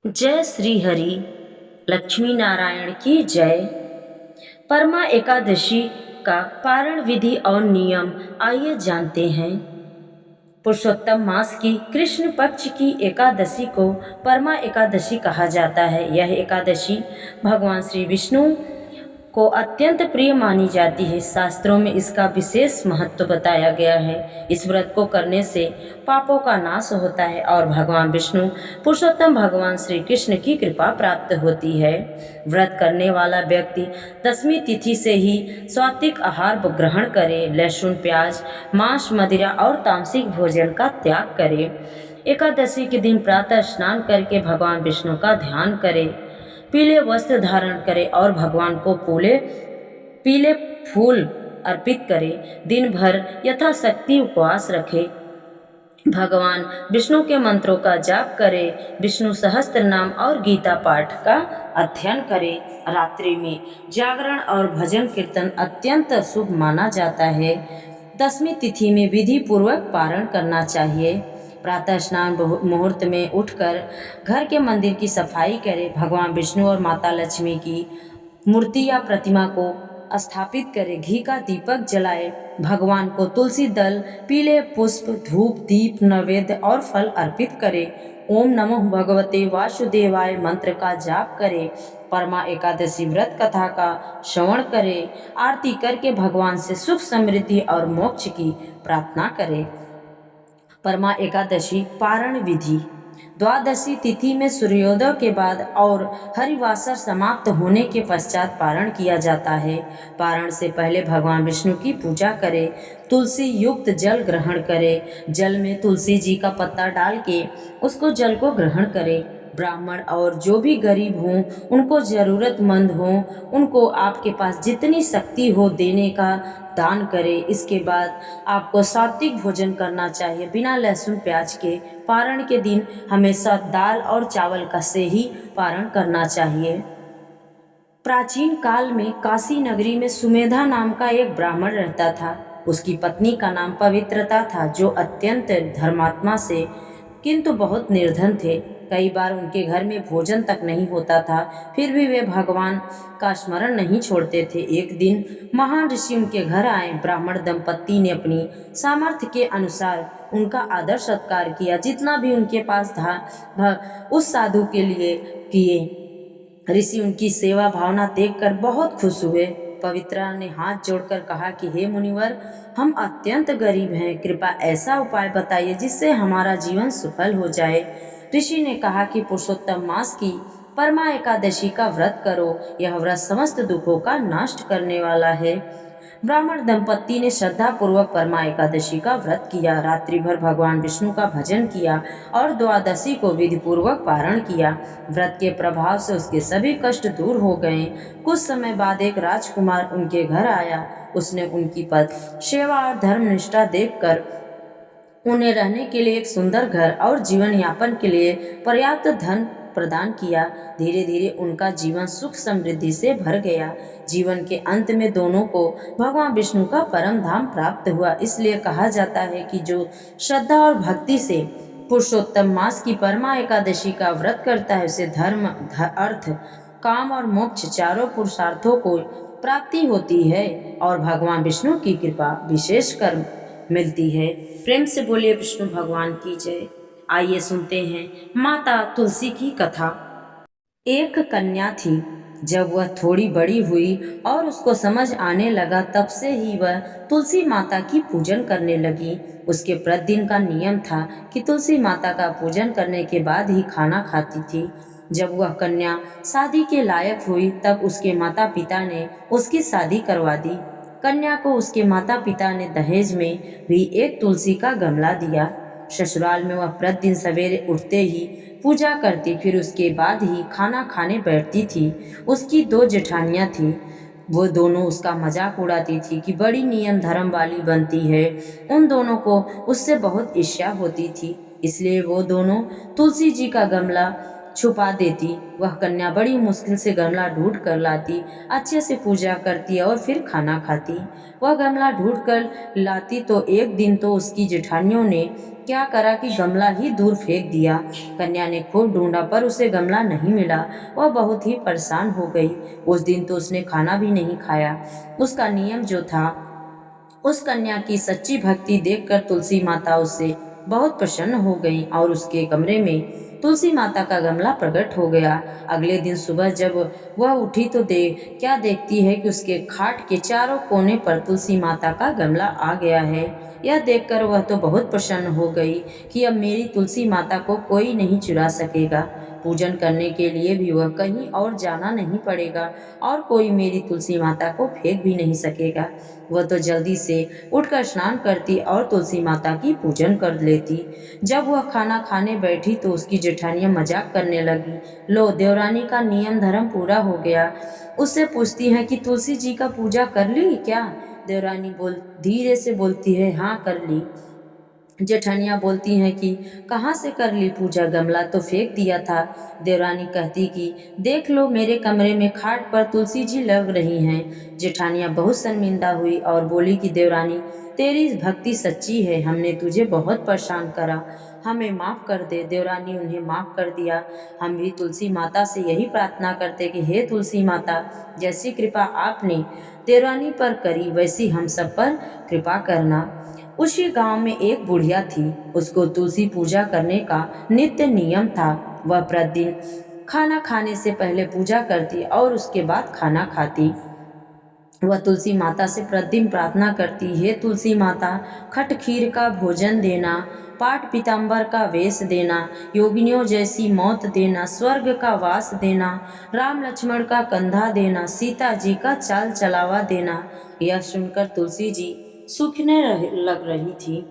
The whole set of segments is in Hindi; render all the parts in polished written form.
जय श्री हरि। लक्ष्मी नारायण की जय। परमा एकादशी का पारण विधि और नियम आइए जानते हैं। पुरुषोत्तम मास की कृष्ण पक्ष की एकादशी को परमा एकादशी कहा जाता है। यह एकादशी भगवान श्री विष्णु को अत्यंत प्रिय मानी जाती है। शास्त्रों में इसका विशेष महत्व बताया गया है। इस व्रत को करने से पापों का नाश होता है और भगवान विष्णु पुरुषोत्तम भगवान श्री कृष्ण की कृपा प्राप्त होती है। व्रत करने वाला व्यक्ति दसवीं तिथि से ही सात्विक आहार ग्रहण करे, लहसुन, प्याज, मांस, मदिरा और तामसिक भोजन का त्याग करे। एकादशी के दिन प्रातः स्नान करके भगवान विष्णु का ध्यान करे, पीले वस्त्र धारण करे और भगवान को पीले फूल अर्पित करे। दिन भर यथाशक्ति उपवास रखे, भगवान विष्णु के मंत्रों का जाप करे, विष्णु सहस्त्र नाम और गीता पाठ का अध्ययन करे। रात्रि में जागरण और भजन कीर्तन अत्यंत शुभ माना जाता है। दसवीं तिथि में विधि पूर्वक पारण करना चाहिए। प्रातः स्नान मुहूर्त में उठकर घर के मंदिर की सफाई करें, भगवान विष्णु और माता लक्ष्मी की मूर्ति या प्रतिमा को स्थापित करें, घी का दीपक जलाए, भगवान को तुलसी दल, पीले पुष्प, धूप, दीप, नैवेद्य और फल अर्पित करें। ओम नमो भगवते वासुदेवाय मंत्र का जाप करें। परमा एकादशी व्रत कथा का श्रवण करें। आरती करके भगवान से सुख, समृद्धि और मोक्ष की प्रार्थना करें। परमा एकादशी पारण विधि। द्वादशी तिथि में सूर्योदय के बाद और हरिवासर समाप्त होने के पश्चात पारण किया जाता है। पारण से पहले भगवान विष्णु की पूजा करें, तुलसी युक्त जल ग्रहण करें। जल में तुलसी जी का पत्ता डाल के उसको जल को ग्रहण करें। ब्राह्मण और जो भी गरीब हों, उनको ज़रूरतमंद हों, उनको आपके पास जितनी शक्ति हो देने का दान करें। इसके बाद आपको सात्विक भोजन करना चाहिए, बिना लहसुन प्याज के। पारण के दिन हमेशा दाल और चावल का से ही पारण करना चाहिए। प्राचीन काल में काशी नगरी में सुमेधा नाम का एक ब्राह्मण रहता था। उसकी पत्नी का नाम पवित्रता था, जो अत्यंत धर्मात्मा से किंतु बहुत निर्धन थे। कई बार उनके घर में भोजन तक नहीं होता था, फिर भी वे भगवान का स्मरण नहीं छोड़ते थे। एक दिन महान ऋषि उनके घर आए। ब्राह्मण दंपत्ति ने अपनी सामर्थ्य के अनुसार उनका आदर सत्कार किया, जितना भी उनके पास था उस साधु के लिए किए। ऋषि उनकी सेवा भावना देखकर बहुत खुश हुए। पवित्रा ने हाथ जोड़कर कहा कि हे मुनिवर, हम अत्यंत गरीब हैं, कृपया ऐसा उपाय बताइए जिससे हमारा जीवन सफल हो जाए। ऋषि ने कहा कि पुरुषोत्तम मास की परमा एकादशी का व्रत करो, यह व्रत समस्त दुखों का नष्ट करने वाला है। ब्राह्मण दंपत्ति ने श्रद्धा पूर्वक परमा एकादशी का व्रत किया, रात्रि भर भगवान विष्णु का भजन किया और द्वादशी को विधि पूर्वक पारण किया। व्रत के प्रभाव से उसके सभी कष्ट दूर हो गए। कुछ समय बाद एक राजकुमार उनके घर आया। उसने उनकी पद सेवा और धर्मनिष्ठा देखकर उन्हें रहने के लिए एक सुंदर घर और जीवन यापन के लिए पर्याप्त धन प्रदान किया। धीरे धीरे उनका जीवन सुख समृद्धि से भर गया। जीवन के अंत में दोनों को भगवान विष्णु का परम धाम प्राप्त हुआ। इसलिए कहा जाता है कि जो श्रद्धा और भक्ति से पुरुषोत्तम मास की परमा एकादशी का व्रत करता है, उसे धर्म, अर्थ, काम और मोक्ष चारों पुरुषार्थों को प्राप्ति होती है और भगवान विष्णु की कृपा विशेष कर मिलती है। प्रेम से बोलिए विष्णु भगवान की जय। आइए सुनते हैं माता तुलसी की कथा। एक कन्या थी। जब वह थोड़ी बड़ी हुई और उसको समझ आने लगा, तब से ही वह तुलसी माता की पूजन करने लगी। उसके प्रतिदिन का नियम था कि तुलसी माता का पूजन करने के बाद ही खाना खाती थी। जब वह कन्या शादी के लायक हुई, तब उसके माता पिता ने उसकी शादी करवा दी। कन्या को उसके माता पिता ने दहेज में भी एक तुलसी का गमला दिया। ससुराल में वह प्रतिदिन सवेरे उठते ही पूजा करती, फिर उसके बाद ही खाना खाने बैठती थी। उसकी दो जेठानियाँ थीं। वो दोनों उसका मजाक उड़ाती थी कि बड़ी नियम धर्म वाली बनती है। उन दोनों को उससे बहुत ईर्ष्या होती थी, इसलिए वो दोनों तुलसी जी का गमला छुपा देती। वह कन्या बड़ी मुश्किल से गमला ढूंढ कर लाती, अच्छे से पूजा करती और फिर खाना खाती। वह गमला ढूंढ कर लाती तो एक दिन तो उसकी जेठानियों ने क्या करा कि गमला ही दूर फेंक दिया। कन्या ने खूब ढूंढा पर उसे गमला नहीं मिला। वह बहुत ही परेशान हो गई। उस दिन तो उसने खाना भी नहीं खाया। उसका नियम जो था, उस कन्या की सच्ची भक्ति देखकर तुलसी माता उससे बहुत प्रसन्न हो गई और उसके कमरे में तुलसी माता का गमला प्रकट हो गया। अगले दिन सुबह जब वह उठी तो क्या देखती है कि उसके खाट के चारों कोने पर तुलसी माता का गमला आ गया है। यह देखकर वह तो बहुत प्रसन्न हो गई कि अब मेरी तुलसी माता को कोई नहीं चुरा सकेगा। पूजन करने के लिए भी वह कहीं और जाना नहीं पड़ेगा और कोई मेरी तुलसी माता को फेंक भी नहीं सकेगा। वह तो जल्दी से उठकर स्नान करती और तुलसी माता की पूजन कर लेती। जब वह खाना खाने बैठी तो उसकी जेठानियां मजाक करने लगी। लो, देवरानी का नियम धर्म पूरा हो गया। उससे पूछती हैं कि तुलसी जी का पूजा कर ली क्या। देवरानी धीरे से बोलती है, हाँ कर ली। जेठानियाँ बोलती हैं कि कहाँ से कर ली पूजा, गमला तो फेंक दिया था। देवरानी कहती कि देख लो, मेरे कमरे में खाट पर तुलसी जी लग रही हैं। जेठानियाँ बहुत शर्मिंदा हुई और बोली कि देवरानी, तेरी भक्ति सच्ची है, हमने तुझे बहुत परेशान करा, हमें माफ़ कर दे। देवरानी उन्हें माफ़ कर दिया। हम भी तुलसी माता से यही प्रार्थना करते कि हे तुलसी माता, जैसी कृपा आपने देवरानी पर करी वैसी हम सब पर कृपा करना। उसी गांव में एक बुढ़िया थी। उसको तुलसी पूजा करने का नित्य नियम था। वह प्रतिदिन खाना खाने से पहले पूजा करती और उसके बाद खाना खाती। वह तुलसी माता से प्रतिदिन प्रार्थना करती, हे तुलसी माता, खट खीर का भोजन देना, पाट पीताम्बर का वेश देना, योगिनियों जैसी मौत देना, स्वर्ग का वास देना, राम लक्ष्मण का कंधा देना, सीता जी का चाल चलावा देना। यह सुनकर तुलसी जी सूखने लग रही थी।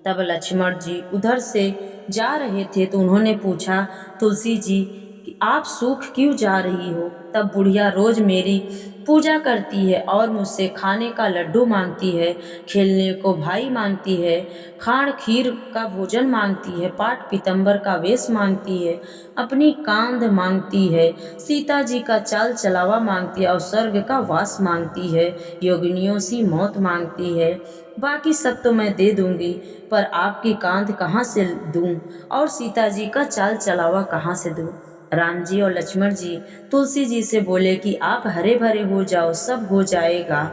तब लक्ष्मण जी उधर से जा रहे थे तो उन्होंने पूछा, तुलसी जी कि आप सूख क्यों जा रही हो। तब बुढ़िया रोज मेरी पूजा करती है और मुझसे खाने का लड्डू मांगती है, खेलने को भाई मांगती है, खाड़ खीर का भोजन मांगती है, पाट पीतम्बर का वेश मांगती है, अपनी कांध मांगती है, सीता जी का चाल चलावा मांगती है और स्वर्ग का वास मांगती है, योगिनियों सी मौत मांगती है। बाकी सब तो मैं दे दूंगी, पर आपकी कांध कहाँ से दूं और सीता जी का चाल चलावा कहाँ से दूं। राम जी और लक्ष्मण जी तुलसी जी से बोले कि आप हरे भरे हो जाओ, सब हो जाएगा।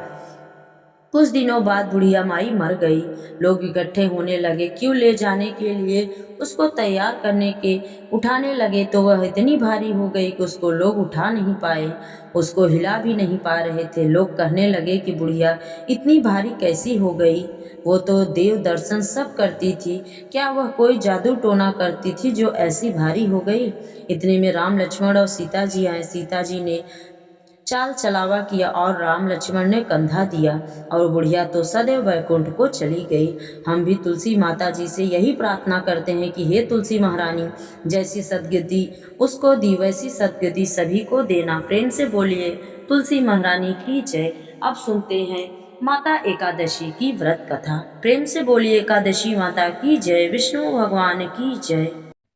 कुछ दिनों बाद बुढ़िया माई मर गई। लोग इकट्ठे होने लगे, क्यों ले जाने के लिए उसको तैयार करने के उठाने लगे तो वह इतनी भारी हो गई कि उसको लोग उठा नहीं पाए, उसको हिला भी नहीं पा रहे थे। लोग कहने लगे कि बुढ़िया इतनी भारी कैसी हो गई, वो तो देव दर्शन सब करती थी, क्या वह कोई जादू टोना करती थी जो ऐसी भारी हो गई। इतने में राम लक्ष्मण और सीता जी आए। सीता जी ने चाल चलावा किया और राम लक्ष्मण ने कंधा दिया और बुढ़िया तो सदैव वैकुंठ को चली गई। हम भी तुलसी माता जी से यही प्रार्थना करते हैं कि हे तुलसी महारानी, जैसी सदगति उसको दी वैसी सदगति सभी को देना। प्रेम से बोलिए तुलसी महारानी की जय। अब सुनते हैं माता एकादशी की व्रत कथा। प्रेम से बोलिए एकादशी माता की जय, विष्णु भगवान की जय।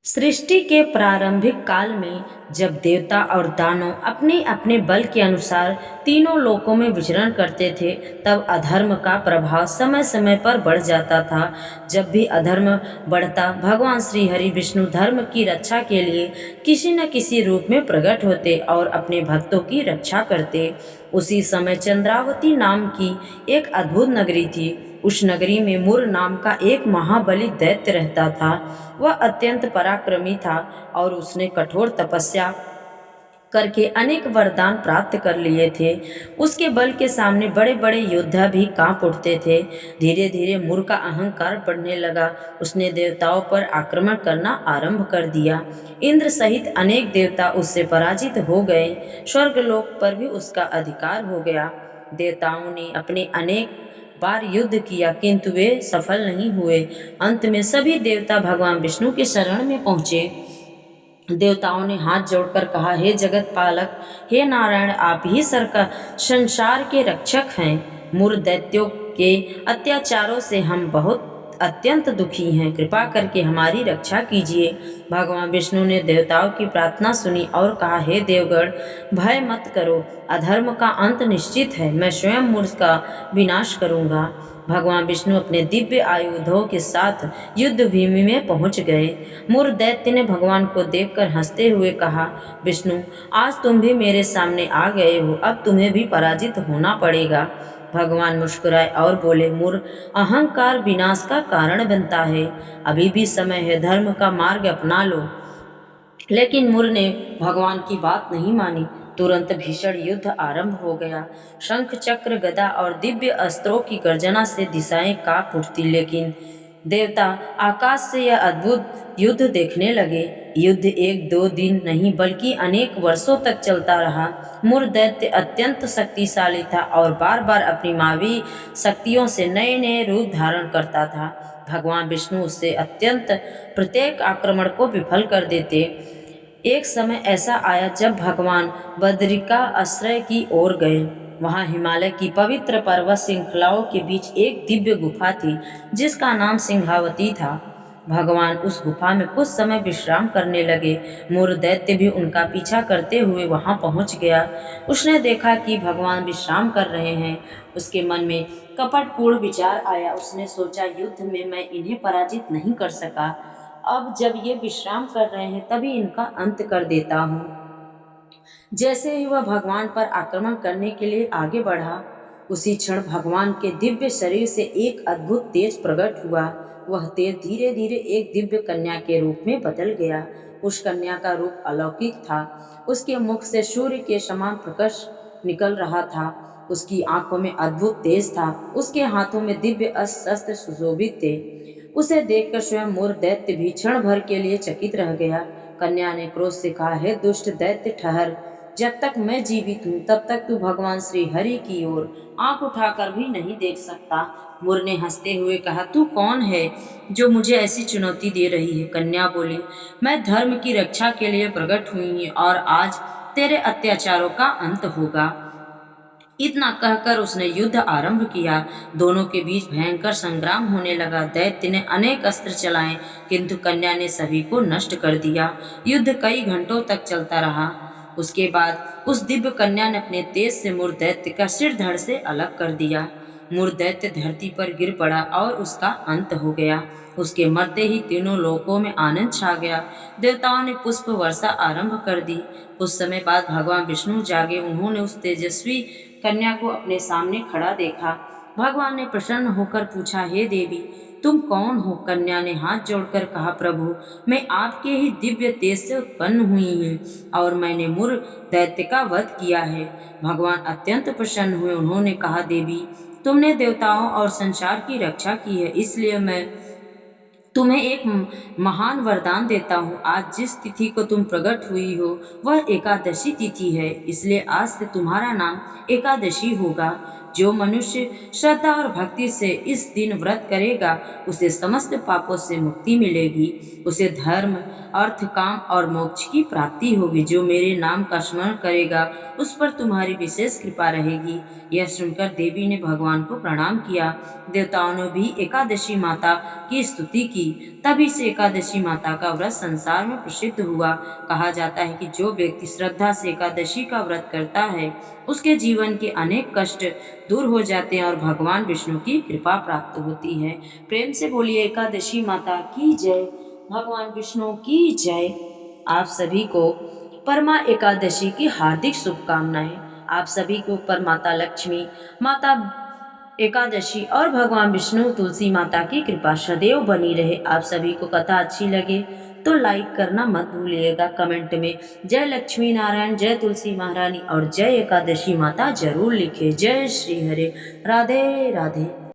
सृष्टि के प्रारंभिक काल में जब देवता और दानव अपने अपने बल के अनुसार तीनों लोकों में विचरण करते थे, तब अधर्म का प्रभाव समय समय पर बढ़ जाता था। जब भी अधर्म बढ़ता, भगवान श्री हरि विष्णु धर्म की रक्षा के लिए किसी न किसी रूप में प्रकट होते और अपने भक्तों की रक्षा करते। उसी समय चंद्रावती नाम की एक अद्भुत नगरी थी। उस नगरी में मुर नाम का एक महाबली दैत्य रहता था। वह अत्यंत पराक्रमी था और उसने कठोर तपस्या करके अनेक वरदान प्राप्त कर लिए थे। उसके बल के सामने बड़े बड़े योद्धा भी कांप उठते थे। धीरे धीरे मुर का अहंकार बढ़ने लगा। उसने देवताओं पर आक्रमण करना आरंभ कर दिया। इंद्र सहित अनेक देवता उससे पराजित हो गए। स्वर्गलोक पर भी उसका अधिकार हो गया। देवताओं ने अपने अनेक बार युद्ध किया किंतु वे सफल नहीं हुए। अंत में सभी देवता भगवान विष्णु के शरण में पहुँचे। देवताओं ने हाथ जोड़कर कहा, हे जगत पालक, हे नारायण, आप ही संसार के रक्षक हैं। मूर दैत्यों के अत्याचारों से हम बहुत अत्यंत दुखी हैं, कृपा करके हमारी रक्षा कीजिए। भगवान विष्णु ने देवताओं की प्रार्थना सुनी और कहा, हे देवगण, भय मत करो, अधर्म का अंत निश्चित है, मैं स्वयं मुर का विनाश करूंगा। भगवान विष्णु अपने दिव्य आयुधों के साथ युद्ध भूमि में पहुंच गए। मुर दैत्य ने भगवान को देखकर हंसते हुए कहा, विष्णु, आज तुम भी मेरे सामने आ गए हो, अब तुम्हें भी पराजित होना पड़ेगा। भगवान मुस्कुराए और बोले, मुर, अहंकार विनाश का कारण बनता है, अभी भी समय है, धर्म का मार्ग अपना लो। लेकिन मुर ने भगवान की बात नहीं मानी। तुरंत भीषण युद्ध आरंभ हो गया। शंख, चक्र, गदा और दिव्य अस्त्रों की गर्जना से दिशाएं कांप उठती, लेकिन देवता आकाश से यह अद्भुत युद्ध देखने लगे। युद्ध एक दो दिन नहीं बल्कि अनेक वर्षों तक चलता रहा। मुर दैत्य अत्यंत शक्तिशाली था और बार बार अपनी मावी शक्तियों से नए नए रूप धारण करता था। भगवान विष्णु उससे अत्यंत प्रत्येक आक्रमण को विफल कर देते। एक समय ऐसा आया जब भगवान बद्रिका आश्रय की ओर गए। वहां हिमालय की पवित्र पर्वत श्रृंखलाओं के बीच एक दिव्य गुफा थी जिसका नाम सिंहावती था। भगवान उस गुफा में कुछ समय विश्राम करने लगे। मुर दैत्य भी उनका पीछा करते हुए वहां पहुंच गया। उसने देखा कि भगवान विश्राम कर रहे हैं। उसके मन में कपटपूर्ण विचार आया। उसने सोचा, युद्ध में मैं इन्हें पराजित नहीं कर सका, अब जब ये विश्राम कर रहे हैं तभी इनका अंत कर देता हूँ। जैसे ही वह भगवान पर आक्रमण करने के लिए आगे बढ़ा, उसी क्षण भगवान के दिव्य शरीर से एक अद्भुत तेज प्रकट हुआ। वह तेज धीरे धीरे एक दिव्य कन्या के रूप में बदल गया। उस कन्या का रूप अलौकिक था। उसके मुख से सूर्य के समान प्रकाश निकल रहा था। उसकी आंखों में अद्भुत तेज था। उसके हाथों में दिव्य अस्त्र शस्त्र सुशोभित थे। उसे देखकर स्वयं मोर दैत्य भी क्षण भर के लिए चकित रह गया। कन्या ने क्रोध से कहा, हे दुष्ट दैत्य, ठहर, जब तक मैं जीवित हूँ तब तक तू भगवान श्री हरि की ओर आंख उठाकर भी नहीं देख सकता। मुर ने हंसते हुए कहा, तू कौन है जो मुझे ऐसी चुनौती दे रही है? कन्या बोली, मैं धर्म की रक्षा के लिए प्रकट हुई हूँ और आज तेरे अत्याचारों का अंत होगा। इतना कहकर उसने युद्ध आरंभ किया। दोनों के बीच भयंकर संग्राम होने लगा। दैत्य ने अनेक अस्त्र चलाए किंतु कन्या ने सभी को नष्ट कर दिया। युद्ध कई घंटों तक चलता रहा। उसके बाद उस दिव्य कन्या ने अपने तेज से मुर दैत्य का सिर धड़ से अलग कर दिया। मुर दैत्य धरती पर गिर पड़ा और उसका अंत हो गया। उसके मरते ही तीनों लोकों में आनंद छा गया। देवताओं ने पुष्प वर्षा आरंभ कर दी। कुछ समय बाद भगवान विष्णु जागे। उन्होंने उस तेजस्वी कन्या को अपने सामने खड़ा देखा। भगवान ने प्रसन्न होकर पूछा, हे देवी, तुम कौन हो? कन्या ने हाथ जोड़कर कहा, प्रभु, मैं आपके ही दिव्य तेज से उत्पन्न हुई हूँ और मैंने मुर दैत्य का वध किया है। भगवान अत्यंत प्रसन्न हुए। उन्होंने कहा, देवी, तुमने देवताओं और संसार की रक्षा की है, इसलिए मैं तुम्हें एक महान वरदान देता हूँ। आज जिस तिथि को तुम प्रकट हुई हो वह एकादशी तिथि है, इसलिए आज से तुम्हारा नाम एकादशी होगा। जो मनुष्य श्रद्धा और भक्ति से इस दिन व्रत करेगा उसे समस्त पापों से मुक्ति मिलेगी। उसे धर्म, अर्थ, काम और मोक्ष की प्राप्ति होगी। जो मेरे नाम का स्मरण करेगा उस पर तुम्हारी विशेष कृपा रहेगी। यह सुनकर देवी ने भगवान को प्रणाम किया। देवताओं ने भी एकादशी माता की स्तुति की। तभी से एकादशी माता का व्रत संसार में प्रसिद्ध हुआ। कहा जाता है कि जो व्यक्ति श्रद्धा से एकादशी का व्रत करता है उसके जीवन के अनेक कष्ट दूर हो जाते हैं और भगवान विष्णु की कृपा प्राप्त होती है। प्रेम से बोलिए एकादशी माता की जय, भगवान विष्णु की जय। आप सभी को परमा एकादशी की हार्दिक शुभकामनाएं। आप सभी के ऊपर माता लक्ष्मी, माता एकादशी और भगवान विष्णु, तुलसी माता की कृपा सदैव बनी रहे। आप सभी को कथा अच्छी लगे तो लाइक करना मत भूलिएगा। कमेंट में जय लक्ष्मी नारायण, जय तुलसी महारानी और जय एकादशी माता जरूर लिखे। जय श्री हरे, राधे राधे।